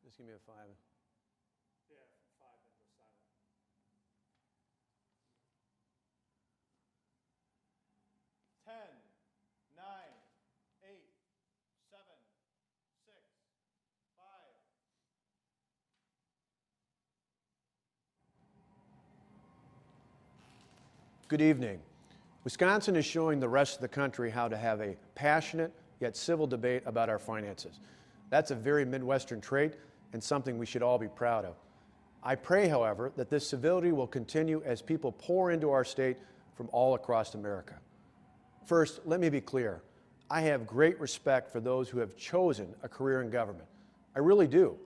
Just give me a 5. Yeah, 5 and go silent. 10, 9, 8, 7, 6, 5. Good evening. Wisconsin is showing the rest of the country how to have a passionate yet civil debate about our finances. That's a very Midwestern trait and something we should all be proud of. I pray, however, that this civility will continue as people pour into our state from all across America. First, let me be clear. I have great respect for those who have chosen a career in government. I really do.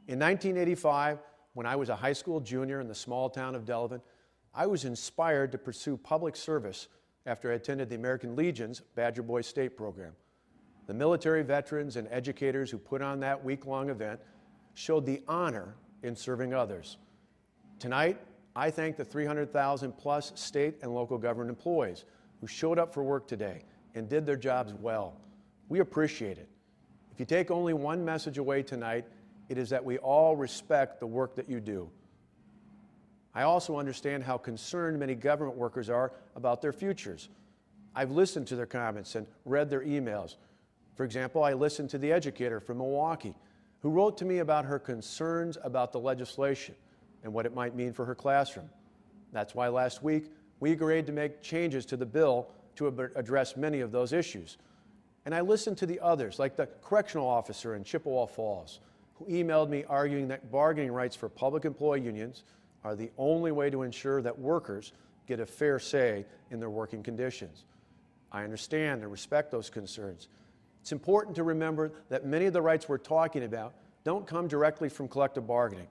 In 1985, when I was a high school junior in the small town of Delavan, I was inspired to pursue public service after I attended the American Legion's Badger Boy State program. The military veterans and educators who put on that week-long event showed the honor in serving others. Tonight, I thank the 300,000 plus state and local government employees who showed up for work today and did their jobs well. We appreciate it. If you take only one message away tonight, it is that we all respect the work that you do. I also understand how concerned many government workers are about their futures. I've listened to their comments and read their emails. For example, I listened to the educator from Milwaukee who wrote to me about her concerns about the legislation and what it might mean for her classroom. That's why last week we agreed to make changes to the bill to address many of those issues. And I listened to the others, like the correctional officer in Chippewa Falls, who emailed me arguing that bargaining rights for public employee unions are the only way to ensure that workers get a fair say in their working conditions. I understand and respect those concerns. It's important to remember that many of the rights we're talking about don't come directly from collective bargaining.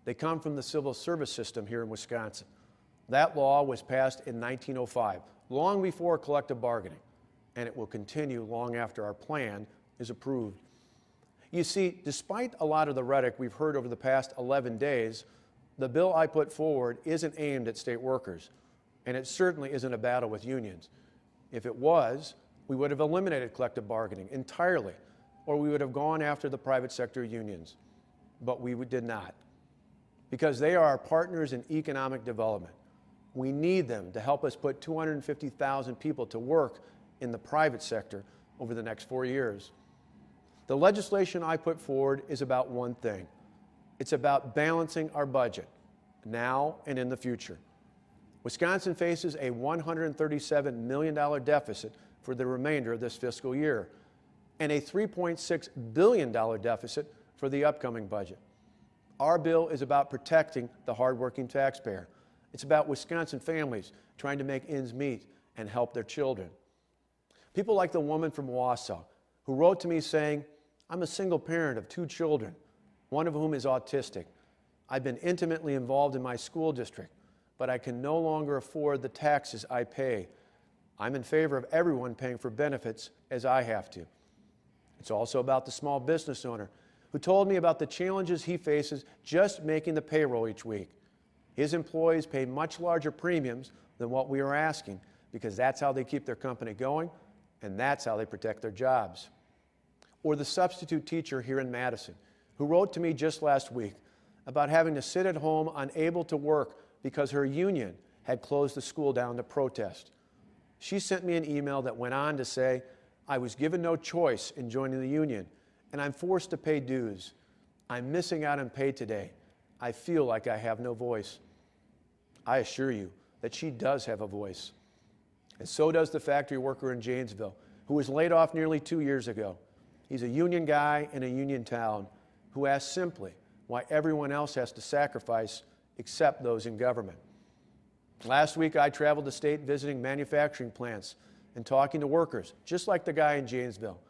They come from the civil service system here in Wisconsin. That law was passed in 1905, long before collective bargaining, and it will continue long after our plan is approved. You see, despite a lot of the rhetoric we've heard over the past 11 days, the bill I put forward isn't aimed at state workers, and it certainly isn't a battle with unions. If it was, we would have eliminated collective bargaining entirely, or we would have gone after the private sector unions. But we did not, because they are our partners in economic development. We need them to help us put 250,000 people to work in the private sector over the next 4 years. The legislation I put forward is about one thing. It's about balancing our budget, now and in the future. Wisconsin faces a $137 million deficit for the remainder of this fiscal year, and a $3.6 billion deficit for the upcoming budget. Our bill is about protecting the hardworking taxpayer. It's about Wisconsin families trying to make ends meet and help their children. People like the woman from Wausau who wrote to me saying, "I'm a single parent of 2 children, one of whom is autistic. I've been intimately involved in my school district, but I can no longer afford the taxes I pay. I'm in favor of everyone paying for benefits as I have to." It's also about the small business owner who told me about the challenges he faces just making the payroll each week. His employees pay much larger premiums than what we are asking because that's how they keep their company going and that's how they protect their jobs. Or the substitute teacher here in Madison who wrote to me just last week about having to sit at home unable to work because her union had closed the school down to protest. She sent me an email that went on to say, "I was given no choice in joining the union, and I'm forced to pay dues. I'm missing out on pay today. I feel like I have no voice." I assure you that she does have a voice. And so does the factory worker in Janesville, who was laid off nearly 2 years ago. He's a union guy in a union town who asks simply why everyone else has to sacrifice except those in government. Last week, I traveled the state visiting manufacturing plants and talking to workers, just like the guy in Janesville.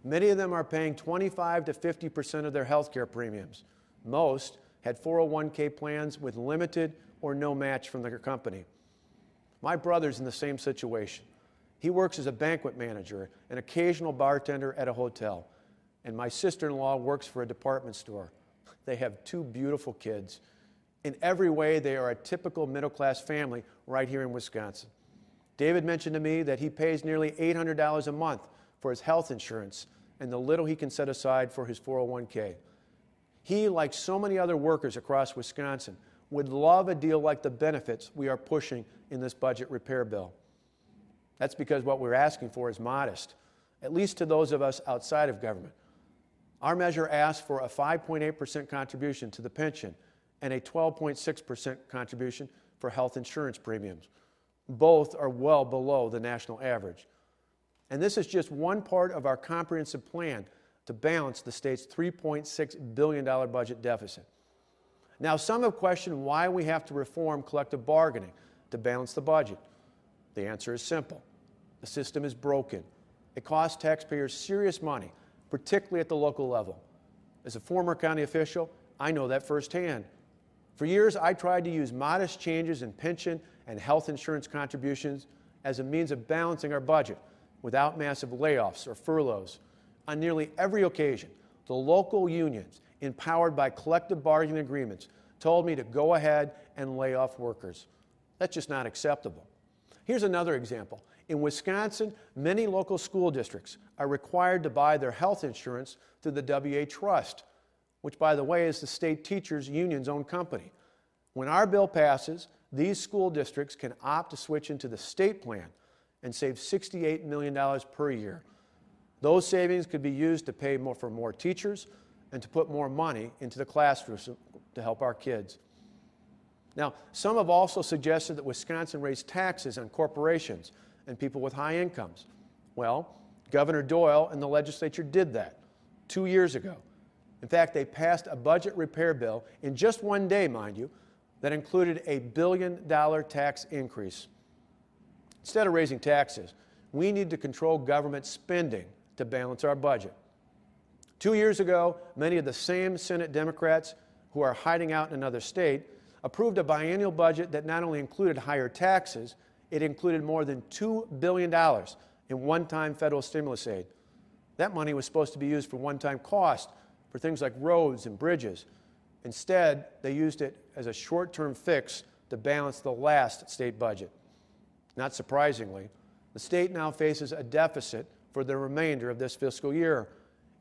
Many of them are paying 25 to 50% of their health care premiums. Most had 401k plans with limited or no match from their company. My brother's in the same situation. He works as a banquet manager, an occasional bartender at a hotel. And my sister-in-law works for a department store. They have 2 beautiful kids. In every way, they are a typical middle-class family right here in Wisconsin. David mentioned to me that he pays nearly $800 a month for his health insurance and the little he can set aside for his 401k. He, like so many other workers across Wisconsin, would love a deal like the benefits we are pushing in this budget repair bill. That's because what we're asking for is modest, at least to those of us outside of government. Our measure asks for a 5.8% contribution to the pension and a 12.6% contribution for health insurance premiums. Both are well below the national average. And this is just one part of our comprehensive plan to balance the state's $3.6 billion budget deficit. Now, some have questioned why we have to reform collective bargaining to balance the budget. The answer is simple. The system is broken. It costs taxpayers serious money, particularly at the local level. As a former county official, I know that firsthand. For years, I tried to use modest changes in pension and health insurance contributions as a means of balancing our budget without massive layoffs or furloughs. On nearly every occasion, the local unions, empowered by collective bargaining agreements, told me to go ahead and lay off workers. That's just not acceptable. Here's another example. In Wisconsin, many local school districts are required to buy their health insurance through the WA Trust, which, by the way, is the state teachers' union's own company. When our bill passes, these school districts can opt to switch into the state plan and save $68 million per year. Those savings could be used to pay for more teachers and to put more money into the classrooms to help our kids. Now, some have also suggested that Wisconsin raise taxes on corporations and people with high incomes. Well, Governor Doyle and the legislature did that 2 years ago. In fact, they passed a budget repair bill in just one day, mind you, that included a $1 billion tax increase. Instead of raising taxes, we need to control government spending to balance our budget. 2 years ago, many of the same Senate Democrats who are hiding out in another state approved a biennial budget that not only included higher taxes, it included more than $2 billion in one-time federal stimulus aid. That money was supposed to be used for one-time cost for things like roads and bridges. Instead, they used it as a short-term fix to balance the last state budget. Not surprisingly, the state now faces a deficit for the remainder of this fiscal year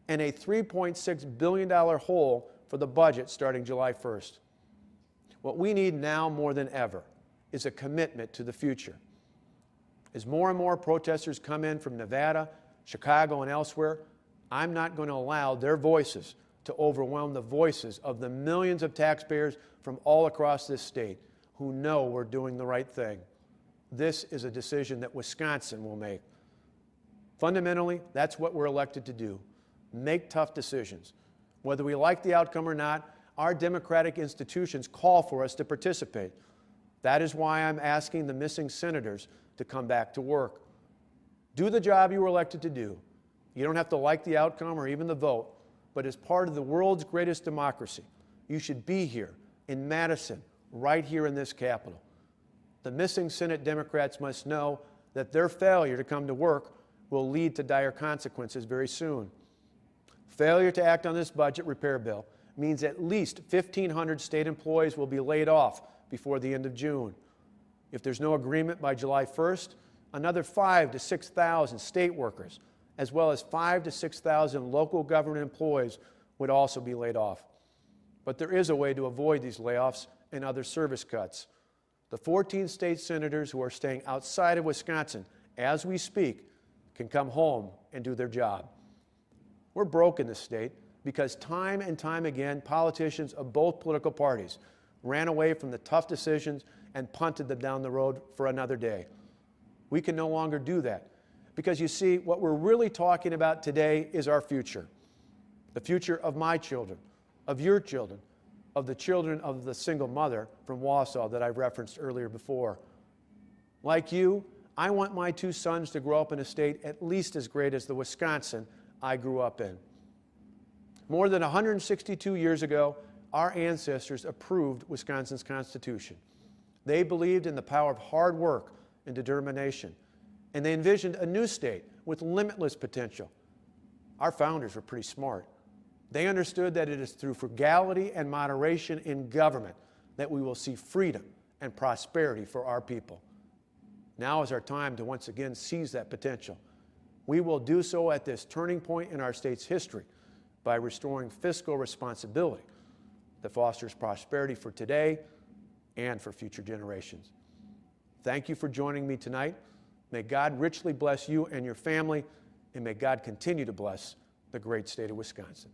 and a $3.6 billion hole for the budget starting July 1st. What we need now more than ever is a commitment to the future. As more and more protesters come in from Nevada, Chicago, and elsewhere, I'm not going to allow their voices to overwhelm the voices of the millions of taxpayers from all across this state who know we're doing the right thing. This is a decision that Wisconsin will make. Fundamentally, that's what we're elected to do, make tough decisions. Whether we like the outcome or not, our democratic institutions call for us to participate. That is why I'm asking the missing senators to come back to work. Do the job you were elected to do. You don't have to like the outcome or even the vote, but as part of the world's greatest democracy, you should be here in Madison, right here in this Capitol. The missing Senate Democrats must know that their failure to come to work will lead to dire consequences very soon. Failure to act on this budget repair bill means at least 1,500 state employees will be laid off before the end of June. If there's no agreement by July 1st, another 5,000 to 6,000 state workers, as well as 5,000 to 6,000 local government employees would also be laid off. But there is a way to avoid these layoffs and other service cuts. The 14 state senators who are staying outside of Wisconsin as we speak can come home and do their job. We're broke in this state because time and time again, politicians of both political parties ran away from the tough decisions and punted them down the road for another day. We can no longer do that because, you see, what we're really talking about today is our future. The future of my children, of your children, of the children of the single mother from Wausau that I've referenced earlier before. Like you, I want my two sons to grow up in a state at least as great as the Wisconsin I grew up in. More than 162 years ago, our ancestors approved Wisconsin's Constitution. They believed in the power of hard work and determination, and they envisioned a new state with limitless potential. Our founders were pretty smart. They understood that it is through frugality and moderation in government that we will see freedom and prosperity for our people. Now is our time to once again seize that potential. We will do so at this turning point in our state's history by restoring fiscal responsibility that fosters prosperity for today and for future generations. Thank you for joining me tonight. May God richly bless you and your family, and may God continue to bless the great state of Wisconsin.